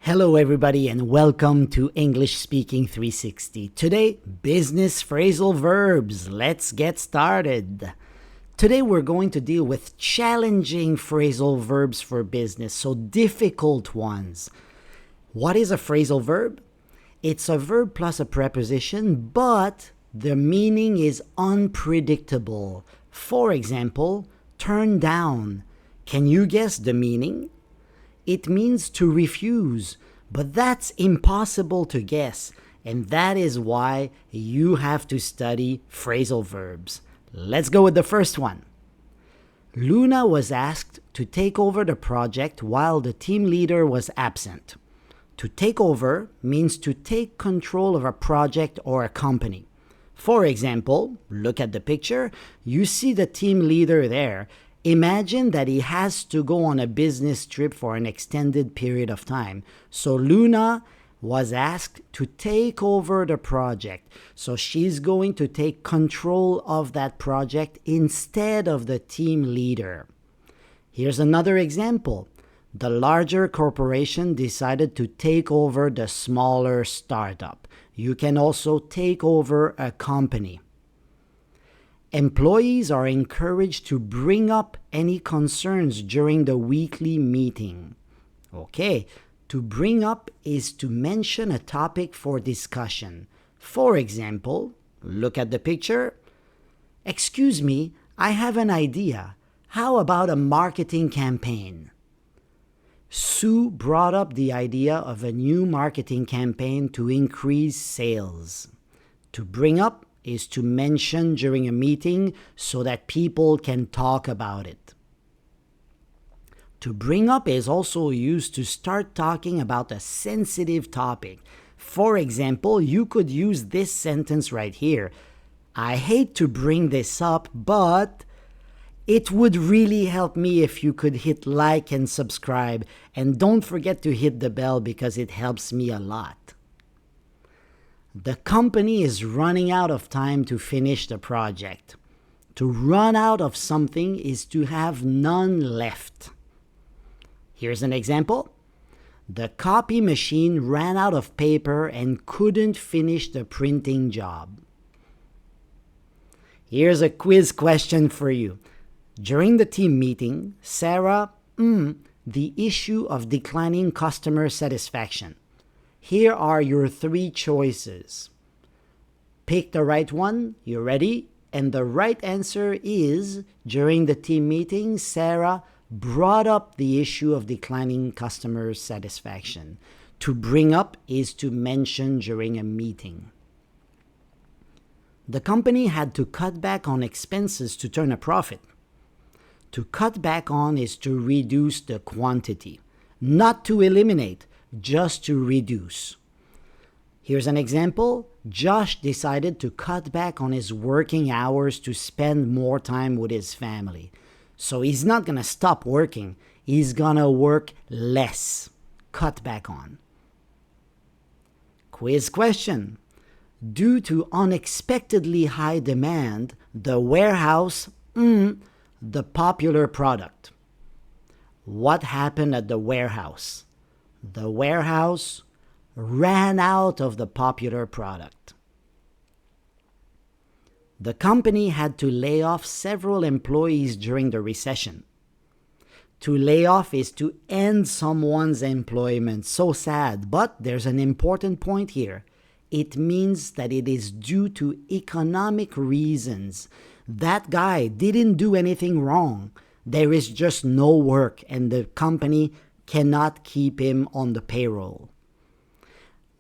Hello everybody and welcome to English Speaking 360. Today, business phrasal verbs. Let's get started. Today we're going to deal with challenging phrasal verbs for business, so difficult ones. What is a phrasal verb? It's a verb plus a preposition, but the meaning is unpredictable. For example, turn down. Can you guess the meaning? It means to refuse, but that's impossible to guess, and that is why you have to study phrasal verbs. Let's go with the first one. Luna was asked to take over the project while the team leader was absent. To take over means to take control of a project or a company. For example, look at the picture. You see the team leader there. Imagine that he has to go on a business trip for an extended period of time. So Luna was asked to take over the project. So she's going to take control of that project instead of the team leader. Here's another example. The larger corporation decided to take over the smaller startup. You can also take over a company. Employees are encouraged to bring up any concerns during the weekly meeting. Okay, to bring up is to mention a topic for discussion. For example, look at the picture. Excuse me, I have an idea. How about a marketing campaign? Sue brought up the idea of a new marketing campaign to increase sales. To bring up is to mention during a meeting so that people can talk about it. To bring up is also used to start talking about a sensitive topic. For example, you could use this sentence right here. I hate to bring this up, but it would really help me if you could hit like and subscribe, and don't forget to hit the bell because it helps me a lot. The company is running out of time to finish the project. To run out of something is to have none left. Here's an example. The copy machine ran out of paper and couldn't finish the printing job. Here's a quiz question for you. During the team meeting, Sarah the issue of declining customer satisfaction. Here are your three choices. Pick the right one. You ready? And the right answer is, during the team meeting, Sarah brought up the issue of declining customer satisfaction. To bring up is to mention during a meeting. The company had to cut back on expenses to turn a profit. To cut back on is to reduce the quantity, not to eliminate, just to reduce. Here's an example. Josh decided to cut back on his working hours to spend more time with his family. So he's not going to stop working. He's going to work less. Cut back on. Quiz question. Due to unexpectedly high demand, the warehouse, the popular product. What happened at the warehouse? The warehouse ran out of the popular product. The company had to lay off several employees during the recession. To lay off is to end someone's employment. So sad, but there's an important point here. It means that it is due to economic reasons. That guy didn't do anything wrong. There is just no work and the company cannot keep him on the payroll.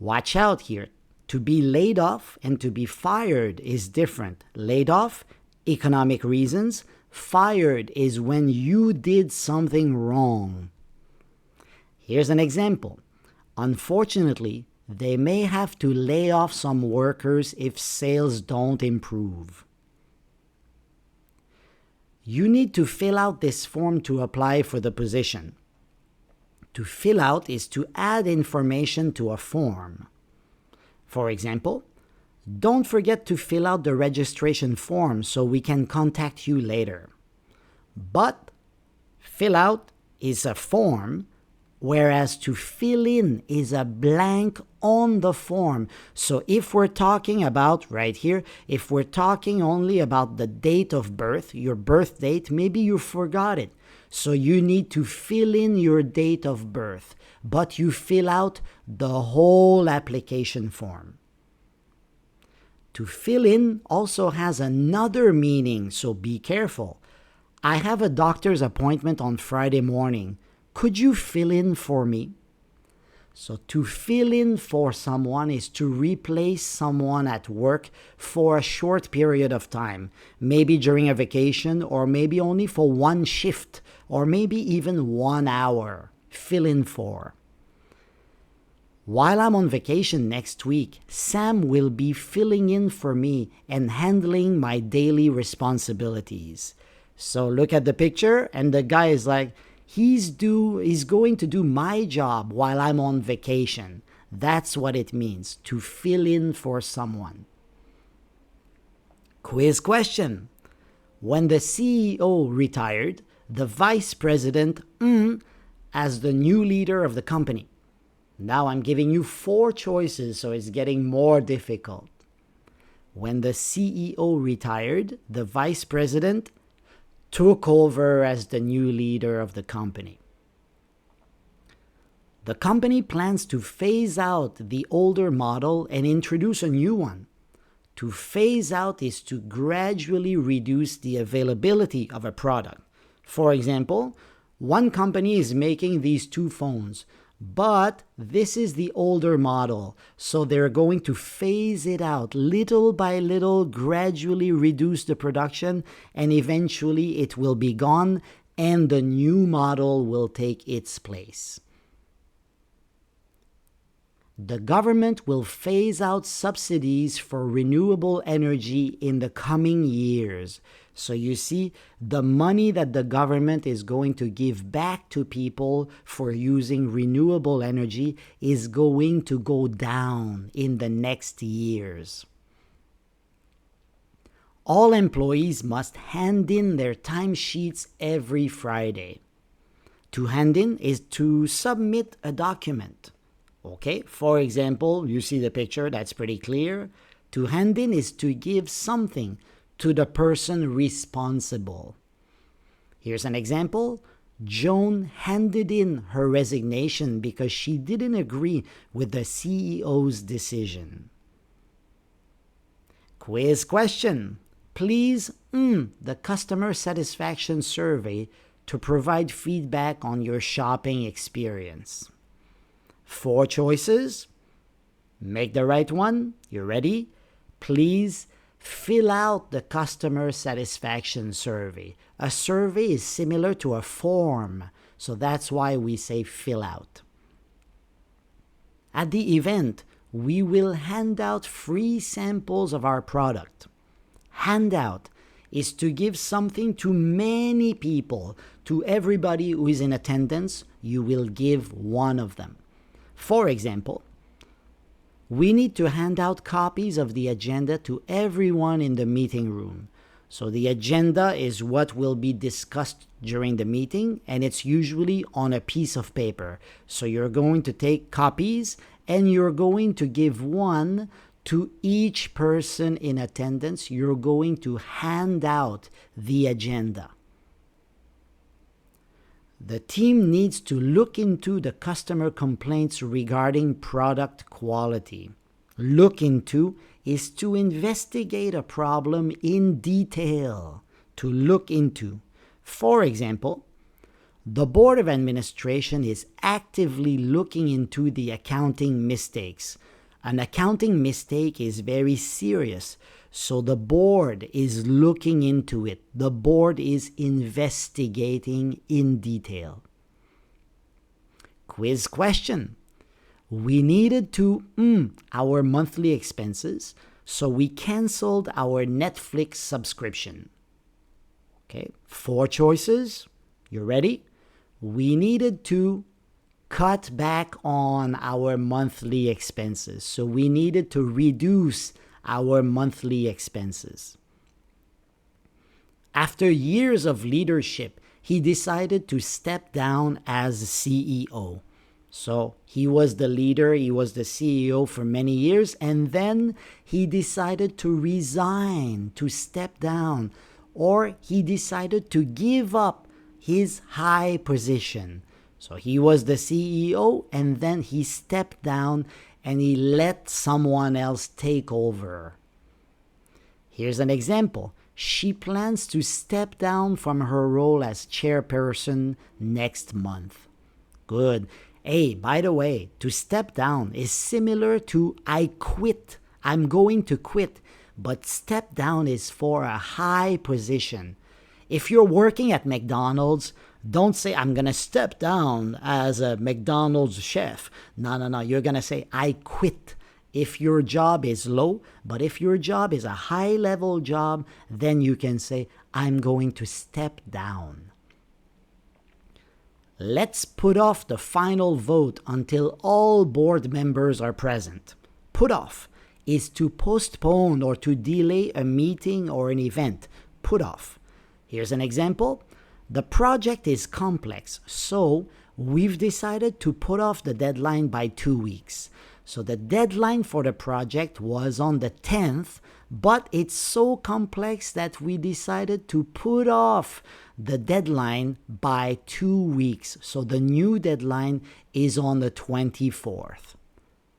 Watch out here. To be laid off and to be fired is different. Laid off, economic reasons. Fired is when you did something wrong. Here's an example. Unfortunately, they may have to lay off some workers if sales don't improve. You need to fill out this form to apply for the position. To fill out is to add information to a form. For example, don't forget to fill out the registration form so we can contact you later. But fill out is a form Whereas to fill in is a blank on the form. So if we're talking about, right here, if we're talking only about the date of birth, your birth date, maybe you forgot it. So you need to fill in your date of birth, but you fill out the whole application form. To fill in also has another meaning, so be careful. I have a doctor's appointment on Friday morning. Could you fill in for me? So to fill in for someone is to replace someone at work for a short period of time, maybe during a vacation or maybe only for one shift or maybe even 1 hour. Fill in for. While I'm on vacation next week, Sam will be filling in for me and handling my daily responsibilities. So look at the picture and the guy is like, he's going to do my job while I'm on vacation. That's what it means, to fill in for someone. Quiz question. When the CEO retired, the vice president as the new leader of the company. Now I'm giving you 4 choices, so it's getting more difficult. When the CEO retired, the vice president took over as the new leader of the company. The company plans to phase out the older model and introduce a new one. To phase out is to gradually reduce the availability of a product. For example, one company is making these 2 phones, but this is the older model, so they're going to phase it out little by little, gradually reduce the production, and eventually it will be gone and the new model will take its place. The government will phase out subsidies for renewable energy in the coming years. So you see, the money that the government is going to give back to people for using renewable energy is going to go down in the next years. All employees must hand in their timesheets every Friday. To hand in is to submit a document. Okay, for example, you see the picture, that's pretty clear. To hand in is to give something to the person responsible. Here's an example. Joan handed in her resignation because she didn't agree with the CEO's decision. Quiz question. Please the customer satisfaction survey to provide feedback on your shopping experience. 4 choices. Make the right one. You ready? Please fill out the customer satisfaction survey. A survey is similar to a form, so that's why we say fill out. At the event, we will hand out free samples of our product. Hand out is to give something to many people. To everybody who is in attendance, you will give one of them. For example, we need to hand out copies of the agenda to everyone in the meeting room. So the agenda is what will be discussed during the meeting, and it's usually on a piece of paper. So you're going to take copies and you're going to give one to each person in attendance. You're going to hand out the agenda. The team needs to look into the customer complaints regarding product quality. Look into is to investigate a problem in detail. To look into. For example, the Board of Administration is actively looking into the accounting mistakes. An accounting mistake is very serious, so the board is looking into it. The board is investigating in detail. Quiz question. We needed to our monthly expenses, so we canceled our Netflix subscription. Okay, 4 choices. You ready? We needed to cut back on our monthly expenses. So we needed to reduce our monthly expenses. After years of leadership, he decided to step down as CEO. So he was the leader, he was the CEO for many years, and then he decided to resign, to step down, or he decided to give up his high position. So he was the CEO, and then he stepped down and he let someone else take over. Here's an example. She plans to step down from her role as chairperson next month. Good. Hey, by the way, to step down is similar to I quit. I'm going to quit. But step down is for a high position. If you're working at McDonald's, don't say, I'm going to step down as a McDonald's chef. No. You're going to say, I quit. If your job is low, but if your job is a high-level job, then you can say, I'm going to step down. Let's put off the final vote until all board members are present. Put off is to postpone or to delay a meeting or an event. Put off. Here's an example. The project is complex, so we've decided to put off the deadline by 2 weeks. So the deadline for the project was on the 10th, but it's so complex that we decided to put off the deadline by 2 weeks. So the new deadline is on the 24th.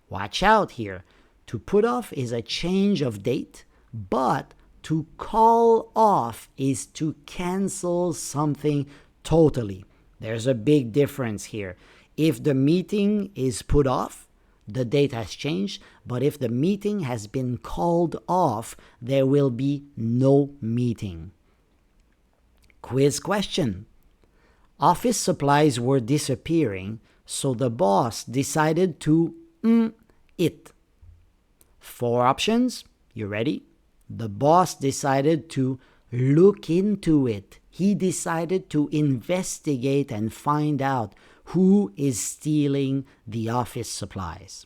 Watch out here. To put off is a change of date, but to call off is to cancel something totally. There's a big difference here. If the meeting is put off, the date has changed, but if the meeting has been called off, there will be no meeting. Quiz question. Office supplies were disappearing, so the boss decided to it. 4 options. You ready? The boss decided to look into it. He decided to investigate and find out who is stealing the office supplies.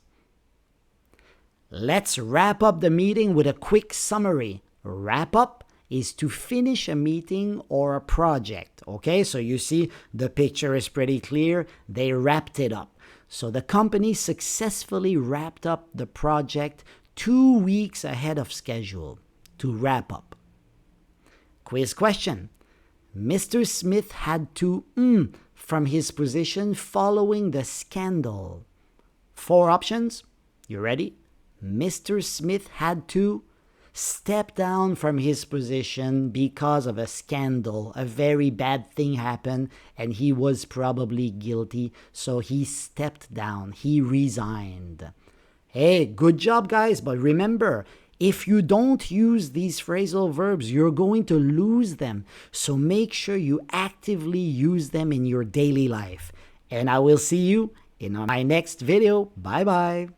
Let's wrap up the meeting with a quick summary. Wrap up is to finish a meeting or a project. Okay, so you see the picture is pretty clear. They wrapped it up. So the company successfully wrapped up the project 2 weeks ahead of schedule. To wrap up. Quiz question. Mr. Smith had to from his position following the scandal. 4 options. You ready? Mr. Smith had to step down from his position because of a scandal. A very bad thing happened and he was probably guilty, so he stepped down. He resigned. Hey, good job, guys, but remember, if you don't use these phrasal verbs, you're going to lose them. So make sure you actively use them in your daily life. And I will see you in my next video. Bye-bye.